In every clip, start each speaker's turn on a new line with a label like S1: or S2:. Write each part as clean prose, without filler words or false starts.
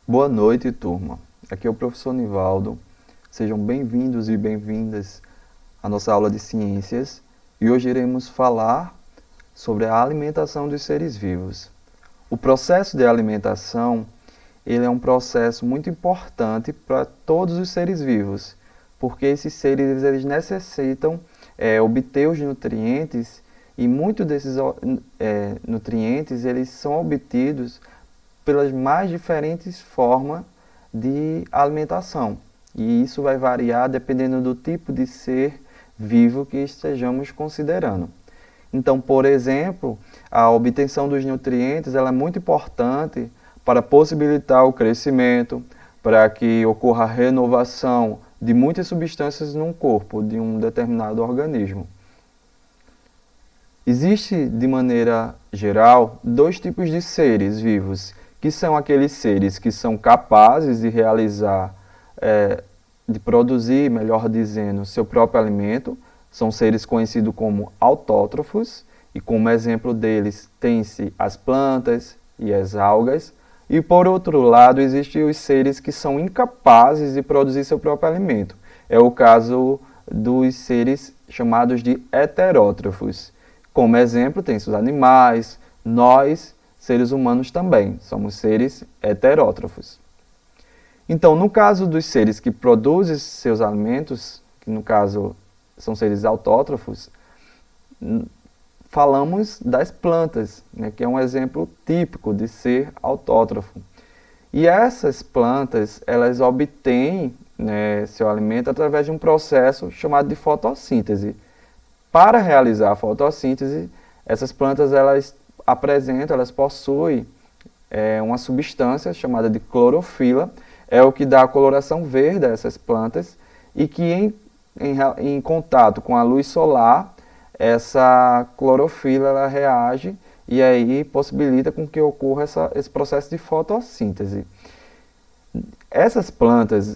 S1: Boa noite, turma. Aqui é o professor Nivaldo. Sejam bem-vindos e bem-vindas à nossa aula de ciências. E hoje iremos falar sobre a alimentação dos seres vivos. O processo de alimentação, ele é um processo muito importante para todos os seres vivos, porque esses seres eles necessitam obter os nutrientes e muitos desses nutrientes eles são obtidos pelas mais diferentes formas de alimentação. E isso vai variar dependendo do tipo de ser vivo que estejamos considerando. Então, por exemplo, a obtenção dos nutrientes ela é muito importante para possibilitar o crescimento, para que ocorra a renovação de muitas substâncias num corpo de um determinado organismo. Existe, de maneira geral, dois tipos de seres vivos, que são aqueles seres que são capazes de realizar, de produzir, melhor dizendo, seu próprio alimento. São seres conhecidos como autótrofos, e como exemplo deles tem-se as plantas e as algas. E por outro lado, existem os seres que são incapazes de produzir seu próprio alimento. É o caso dos seres chamados de heterótrofos. Como exemplo, tem-se os animais, nós, seres humanos também, somos seres heterótrofos. Então, no caso dos seres que produzem seus alimentos, que no caso são seres autótrofos, falamos das plantas, né, que é um exemplo típico de ser autótrofo. E essas plantas, elas obtêm, né, seu alimento através de um processo chamado de fotossíntese. Para realizar a fotossíntese, essas plantas elas possuem uma substância chamada de clorofila, é o que dá a coloração verde a essas plantas e que em contato com a luz solar, essa clorofila ela reage e aí possibilita com que ocorra esse processo de fotossíntese. Essas plantas,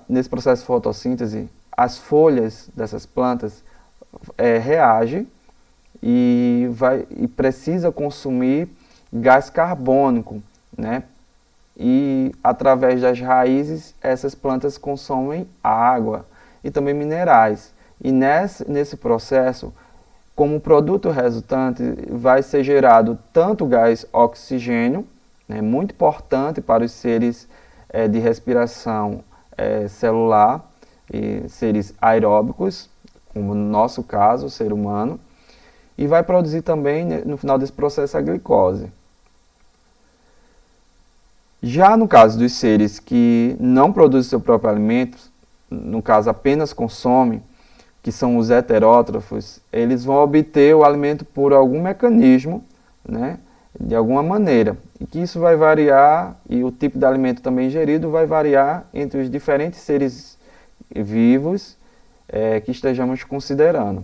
S1: nesse processo de fotossíntese, as folhas dessas plantas reagem e precisa consumir gás carbônico, né? E através das raízes essas plantas consomem água e também minerais. E nesse processo, como produto resultante, vai ser gerado tanto gás oxigênio, né, muito importante para os seres de respiração celular, e seres aeróbicos, como no nosso caso, o ser humano, e vai produzir também, no final desse processo, a glicose. Já no caso dos seres que não produzem seu próprio alimento, no caso apenas consomem, que são os heterótrofos, eles vão obter o alimento por algum mecanismo, né, de alguma maneira. E que isso vai variar, e o tipo de alimento também ingerido vai variar entre os diferentes seres vivos que estejamos considerando.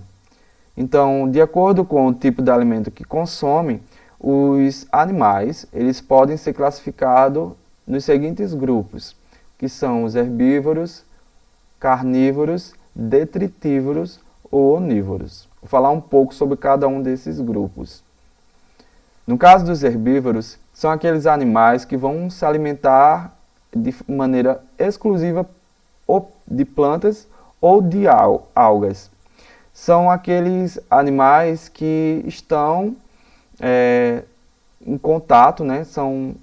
S1: Então, de acordo com o tipo de alimento que consomem, os animais eles podem ser classificados nos seguintes grupos, que são os herbívoros, carnívoros, detritívoros ou onívoros. Vou falar um pouco sobre cada um desses grupos. No caso dos herbívoros, são aqueles animais que vão se alimentar de maneira exclusiva de plantas ou de algas. São aqueles animais que estão em contato, né, são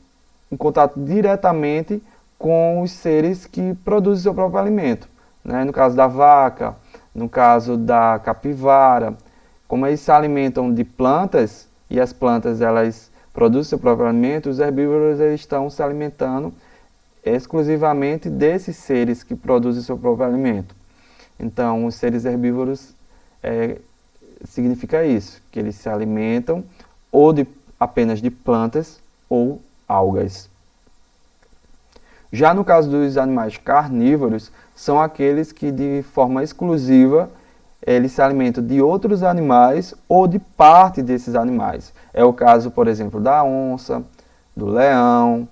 S1: em contato diretamente com os seres que produzem seu próprio alimento. Né? No caso da vaca, no caso da capivara, como eles se alimentam de plantas e as plantas elas produzem seu próprio alimento, os herbívoros eles estão se alimentando exclusivamente desses seres que produzem seu próprio alimento. Então, os seres herbívoros significa isso, que eles se alimentam ou apenas de plantas ou algas. Já no caso dos animais carnívoros, são aqueles que de forma exclusiva eles se alimentam de outros animais ou de parte desses animais. É o caso, por exemplo, da onça, do leão,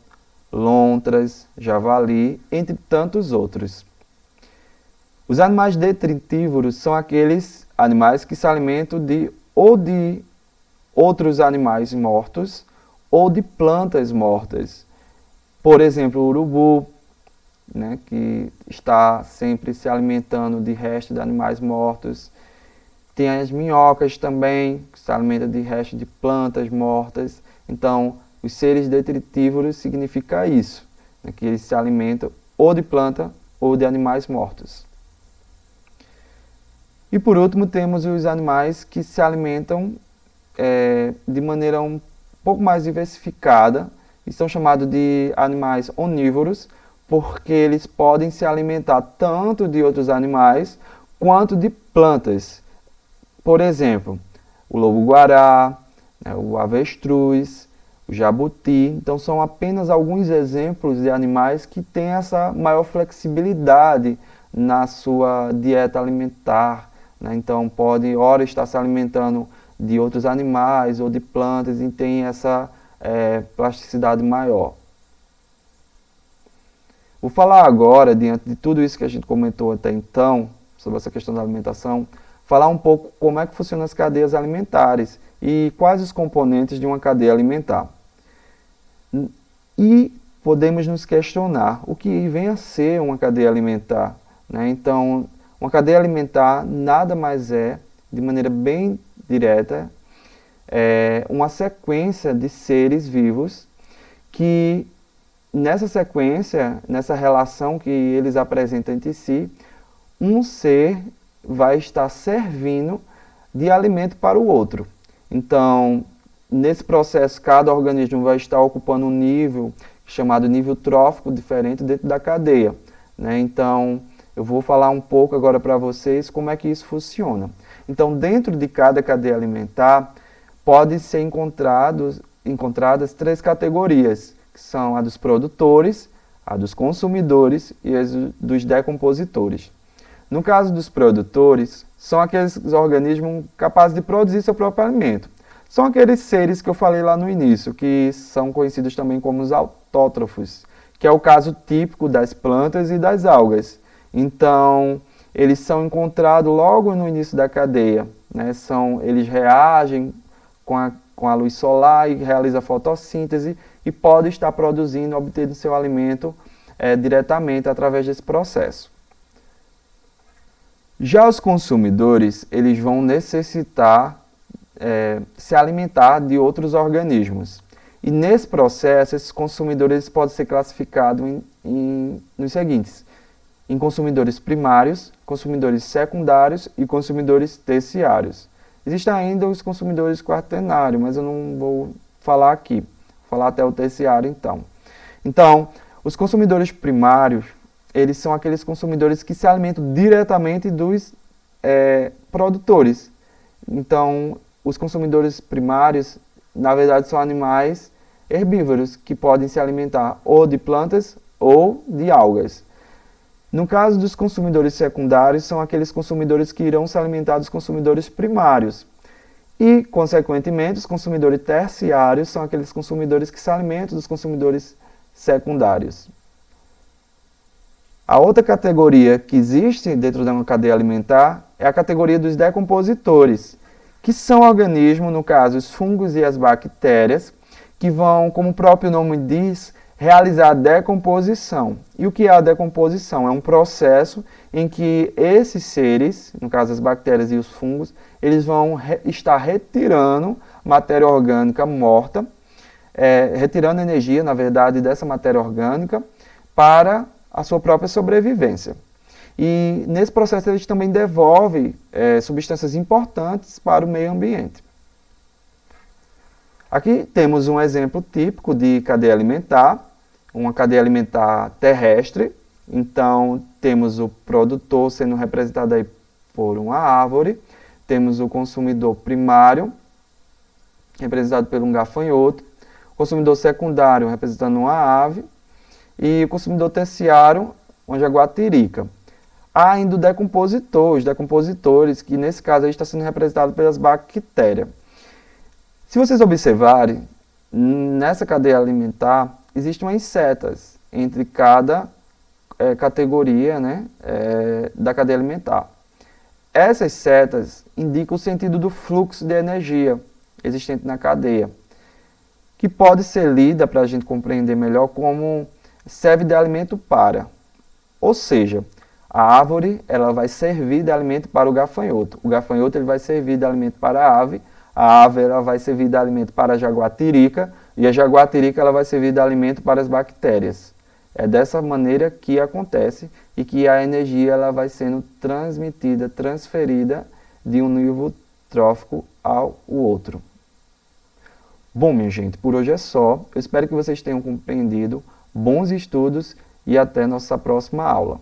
S1: lontras, javali, entre tantos outros. Os animais detritívoros são aqueles animais que se alimentam de outros animais mortos ou de plantas mortas. Por exemplo, o urubu, né, que está sempre se alimentando de restos de animais mortos. Tem as minhocas também, que se alimentam de restos de plantas mortas. Então, os seres detritívoros significa isso, né, que eles se alimentam ou de planta ou de animais mortos. E por último, temos os animais que se alimentam de maneira um pouco mais diversificada, e são chamados de animais onívoros, porque eles podem se alimentar tanto de outros animais quanto de plantas. Por exemplo, o lobo-guará, né, o avestruz, o jabuti. Então são apenas alguns exemplos de animais que têm essa maior flexibilidade na sua dieta alimentar, né? Então pode, ora, estar se alimentando de outros animais ou de plantas e tem essa plasticidade maior. Vou falar agora, diante de tudo isso que a gente comentou até então, sobre essa questão da alimentação, falar um pouco como é que funcionam as cadeias alimentares e quais os componentes de uma cadeia alimentar. E podemos nos questionar o que vem a ser uma cadeia alimentar, né? Então, uma cadeia alimentar nada mais é, de maneira bem direta, uma sequência de seres vivos que, nessa sequência, nessa relação que eles apresentam entre si, um ser vai estar servindo de alimento para o outro. Então, nesse processo, cada organismo vai estar ocupando um nível chamado nível trófico diferente dentro da cadeia, né? Então, eu vou falar um pouco agora para vocês como é que isso funciona. Então, dentro de cada cadeia alimentar, podem ser encontradas 3 categorias, que são a dos produtores, a dos consumidores e a dos decompositores. No caso dos produtores, são aqueles organismos capazes de produzir seu próprio alimento. São aqueles seres que eu falei lá no início, que são conhecidos também como os autótrofos, que é o caso típico das plantas e das algas. Então, eles são encontrados logo no início da cadeia, né? Eles reagem com a luz solar e realizam a fotossíntese e podem estar produzindo, obtendo seu alimento diretamente através desse processo. Já os consumidores, eles vão necessitar se alimentar de outros organismos. E nesse processo, esses consumidores podem ser classificados nos seguintes: em consumidores primários, consumidores secundários e consumidores terciários. Existem ainda os consumidores quaternários, mas eu não vou falar aqui. Vou falar até o terciário, então. Então, os consumidores primários, eles são aqueles consumidores que se alimentam diretamente dos produtores. Então, os consumidores primários, na verdade, são animais herbívoros, que podem se alimentar ou de plantas ou de algas. No caso dos consumidores secundários, são aqueles consumidores que irão se alimentar dos consumidores primários. E, consequentemente, os consumidores terciários são aqueles consumidores que se alimentam dos consumidores secundários. A outra categoria que existe dentro de uma cadeia alimentar é a categoria dos decompositores, que são organismos, no caso, os fungos e as bactérias, que vão, como o próprio nome diz, realizar a decomposição. E o que é a decomposição? É um processo em que esses seres, no caso as bactérias e os fungos, eles vão estar retirando matéria orgânica morta, retirando energia, na verdade, dessa matéria orgânica para a sua própria sobrevivência. E nesse processo eles também devolvem substâncias importantes para o meio ambiente. Aqui temos um exemplo típico de cadeia alimentar, uma cadeia alimentar terrestre. Então, temos o produtor sendo representado aí por uma árvore, temos o consumidor primário, representado por um gafanhoto, o consumidor secundário, representando uma ave, e o consumidor terciário, uma jaguatirica. Há ainda o decompositor, os decompositores, que nesse caso aí está sendo representado pelas bactérias. Se vocês observarem, nessa cadeia alimentar, existem umas setas entre cada categoria, né, da cadeia alimentar. Essas setas indicam o sentido do fluxo de energia existente na cadeia, que pode ser lida, para a gente compreender melhor, como serve de alimento para. Ou seja, a árvore ela vai servir de alimento para o gafanhoto ele vai servir de alimento para a ave ela vai servir de alimento para a jaguatirica, e a jaguatirica ela vai servir de alimento para as bactérias. É dessa maneira que acontece e que a energia ela vai sendo transmitida, transferida de um nível trófico ao outro. Bom, minha gente, por hoje é só. Eu espero que vocês tenham compreendido. Bons estudos e até nossa próxima aula.